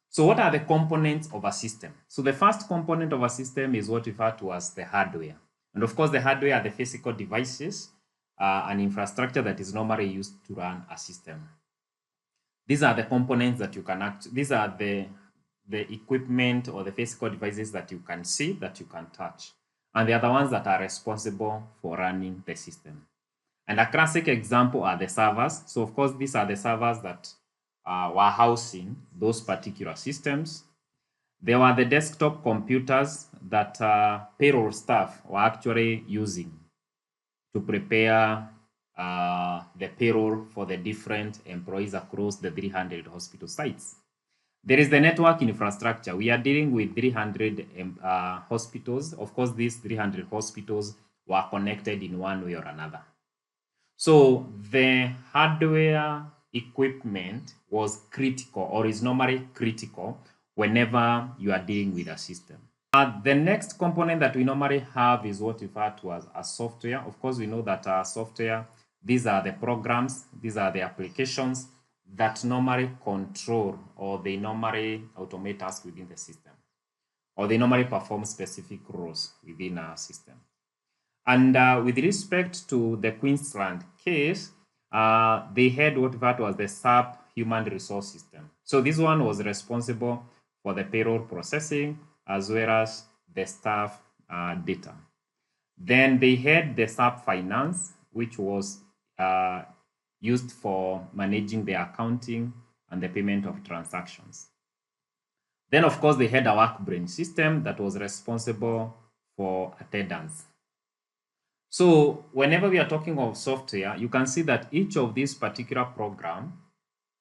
So what are the components of a system? So the first component of a system is what we refer to as the hardware. And of course, the hardware are the physical devices and infrastructure that is normally used to run a system. These are the components that you can these are the equipment or the physical devices that you can see, that you can touch. And they are the ones that are responsible for running the system. And a classic example are the servers. So of course, these are the servers that were housing those particular systems. There were the desktop computers that payroll staff were actually using to prepare the payroll for the different employees across the 300 hospital sites. There is the network infrastructure. We are dealing with 300 hospitals. Of course, these 300 hospitals were connected in one way or another. So the hardware equipment was critical, or is normally critical, whenever you are dealing with a system. The next component that we normally have is what we refer to as a software. Of course, we know that software, these are the programs, these are the applications that normally control, or they normally automate tasks within the system, or they normally perform specific roles within our system. And with respect to the Queensland case, they had what that was the SAP human resource system. So this one was responsible for the payroll processing as well as the staff data. Then they had the SAP finance, which was used for managing the accounting and the payment of transactions. Then, of course, they had a work-brain system that was responsible for attendance. So whenever we are talking of software, you can see that each of these particular program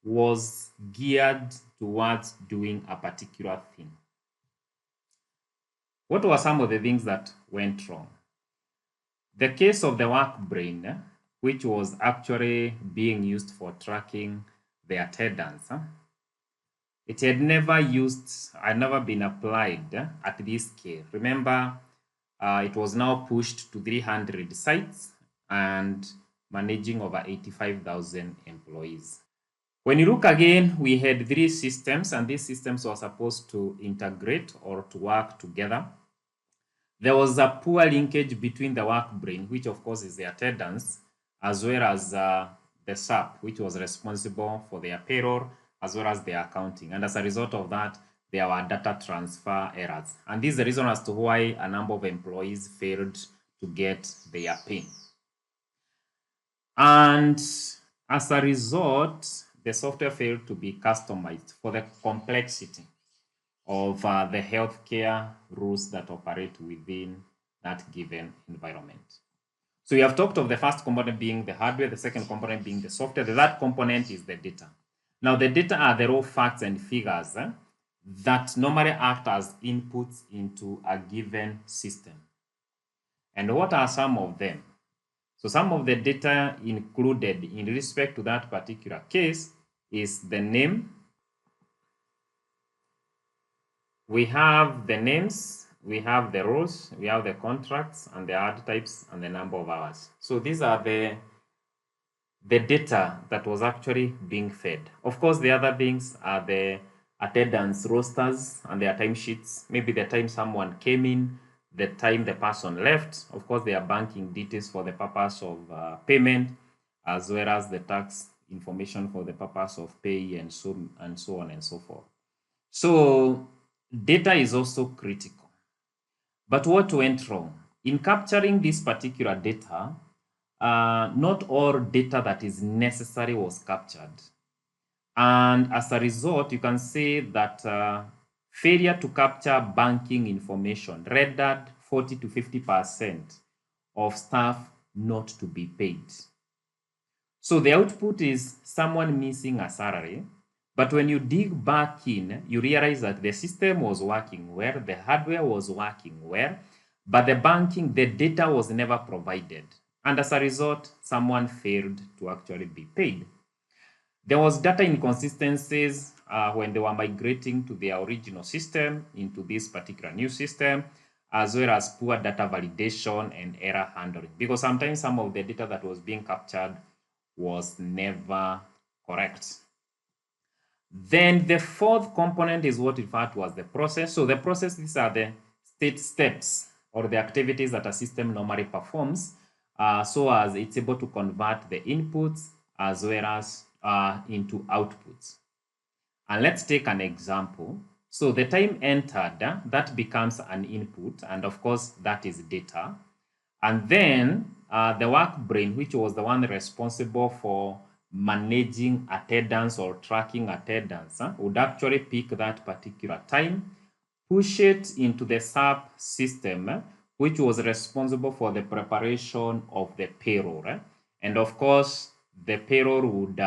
was geared towards doing a particular thing. What were some of the things that went wrong? The case of the work brain, which was actually being used for tracking the attendance, it had never been applied at this scale. Remember, it was now pushed to 300 sites and managing over 85,000 employees. When you look again, we had 3 systems, and these systems were supposed to integrate or to work together. There was a poor linkage between the work brain, which of course is the attendance, as well as the SAP, which was responsible for their payroll, as well as their accounting. And as a result of that, there were data transfer errors. And this is the reason as to why a number of employees failed to get their pay. And as a result, the software failed to be customized for the complexity of the healthcare rules that operate within that given environment. So we have talked of the first component being the hardware, the second component being the software. The third component is the data. Now, the data are the raw facts and figures that normally act as inputs into a given system. And what are some of them? So some of the data included in respect to that particular case is the name. We have the names, we have the roles, we have the contracts and the ad types and the number of hours. So these are the data that was actually being fed. Of course, the other things are the attendance rosters and their timesheets, maybe the time someone came in, the time the person left. Of course, they are banking details for the purpose of payment, as well as the tax information for the purpose of pay, and so on and so forth. So data is also critical. But what went wrong? In capturing this particular data, not all data that is necessary was captured. And as a result, you can say that failure to capture banking information rendered 40 to 50% of staff not to be paid. So the output is someone missing a salary, but when you dig back in, you realize that the system was working well, the hardware was working well, but the data was never provided. And as a result, someone failed to actually be paid. There was data inconsistencies when they were migrating to their original system into this particular new system, as well as poor data validation and error handling, because sometimes some of the data that was being captured was never correct. Then the fourth component is what referred to as the process. So the process, these are the state steps or the activities that a system normally performs so as it's able to convert the inputs as well as into outputs. And let's take an example. So the time entered, that becomes an input, and of course that is data. And then the work brain, which was the one responsible for managing attendance or tracking attendance, would actually pick that particular time, push it into the SAP system, which was responsible for the preparation of the payroll. And of course, the payroll would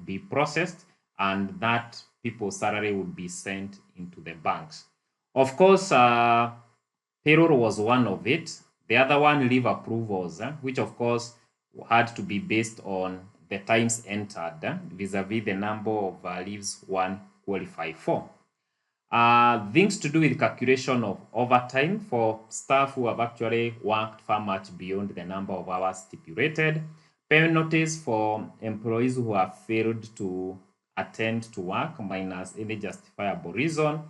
be processed, and that people's salary would be sent into the banks. Of course, payroll was one of it. The other one, leave approvals, which of course had to be based on the times entered vis-a-vis the number of leaves one qualify for. Things to do with calculation of overtime for staff who have actually worked far much beyond the number of hours stipulated. Penalties for employees who have failed to attend to work minus any justifiable reason,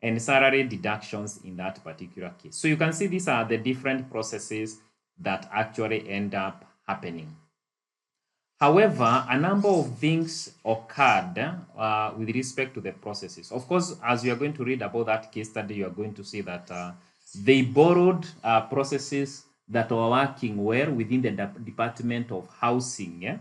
and salary deductions in that particular case. So you can see these are the different processes that actually end up happening. However, a number of things occurred with respect to the processes. Of course, as you are going to read about that case study, you are going to see that they borrowed processes that were working well within the Department of Housing, yeah?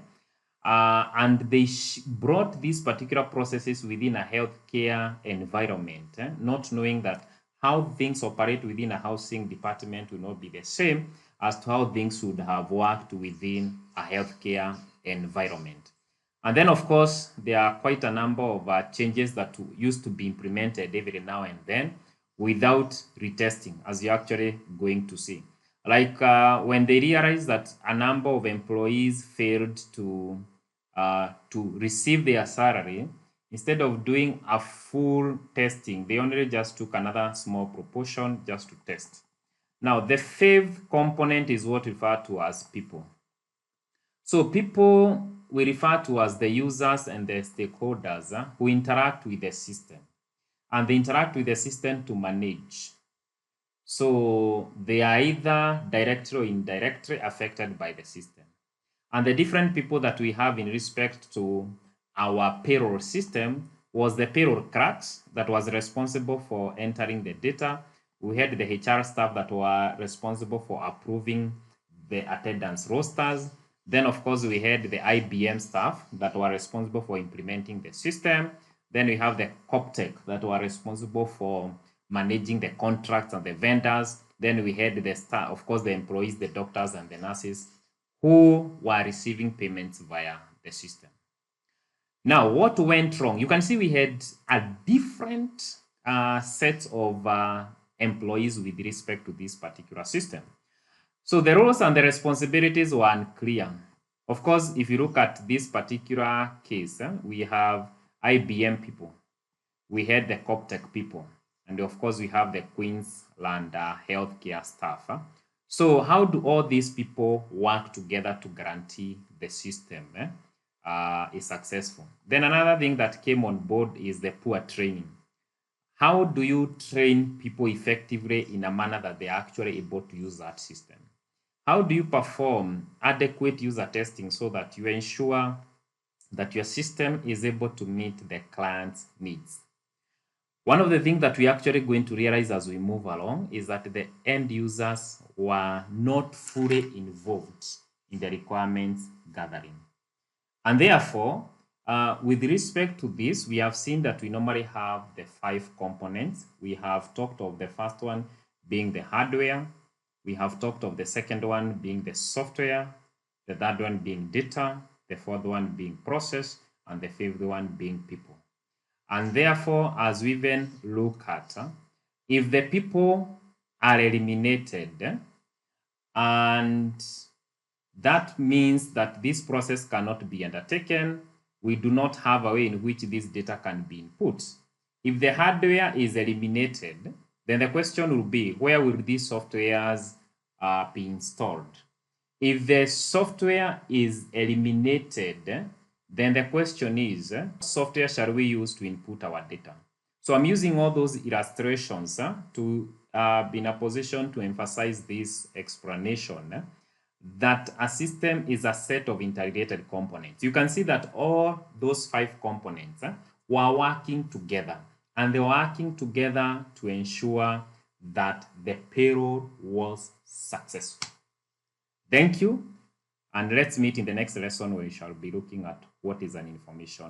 And they brought these particular processes within a healthcare environment, not knowing that how things operate within a housing department will not be the same as to how things would have worked within a healthcare environment. And then, of course, there are quite a number of changes that used to be implemented every now and then without retesting, as you're actually going to see. Like when they realized that a number of employees failed to receive their salary, instead of doing a full testing, they only just took another small proportion just to test. Now, the fifth component is what we refer to as people. So people we refer to as the users and the stakeholders who interact with the system. And they interact with the system to manage. So they are either directly or indirectly affected by the system. And the different people that we have in respect to our payroll system was the payroll clerks that was responsible for entering the data. We had the HR staff that were responsible for approving the attendance rosters. Then, of course, we had the IBM staff that were responsible for implementing the system. Then we have the CopTech that were responsible for managing the contracts and the vendors. Then we had the staff, of course, the employees, the doctors and the nurses who were receiving payments via the system. Now, what went wrong? You can see we had a different set of employees with respect to this particular system. So the roles and the responsibilities were unclear. Of course, if you look at this particular case, we have IBM people, we had the CopTech people, and of course we have the Queensland healthcare staff. So how do all these people work together to guarantee the system is successful? Then another thing that came on board is the poor training. How do you train people effectively in a manner that they are actually able to use that system? How do you perform adequate user testing so that you ensure that your system is able to meet the client's needs? One of the things that we're actually going to realize as we move along is that the end users were not fully involved in the requirements gathering. And therefore, with respect to this, we have seen that we normally have the 5 components. We have talked of the first one being the hardware. We have talked of the second one being the software, the third one being data, the fourth one being process, and the fifth one being people. And therefore, as we then look at, if the people are eliminated, and that means that this process cannot be undertaken, we do not have a way in which this data can be input. If the hardware is eliminated, then the question will be, where will these softwares be installed? If the software is eliminated, then the question is, what software shall we use to input our data? So I'm using all those illustrations to be in a position to emphasize this explanation that a system is a set of integrated components. You can see that all those 5 components were working together, and they were working together to ensure that the payroll was successful. Thank you, and let's meet in the next lesson where we shall be looking at what is an information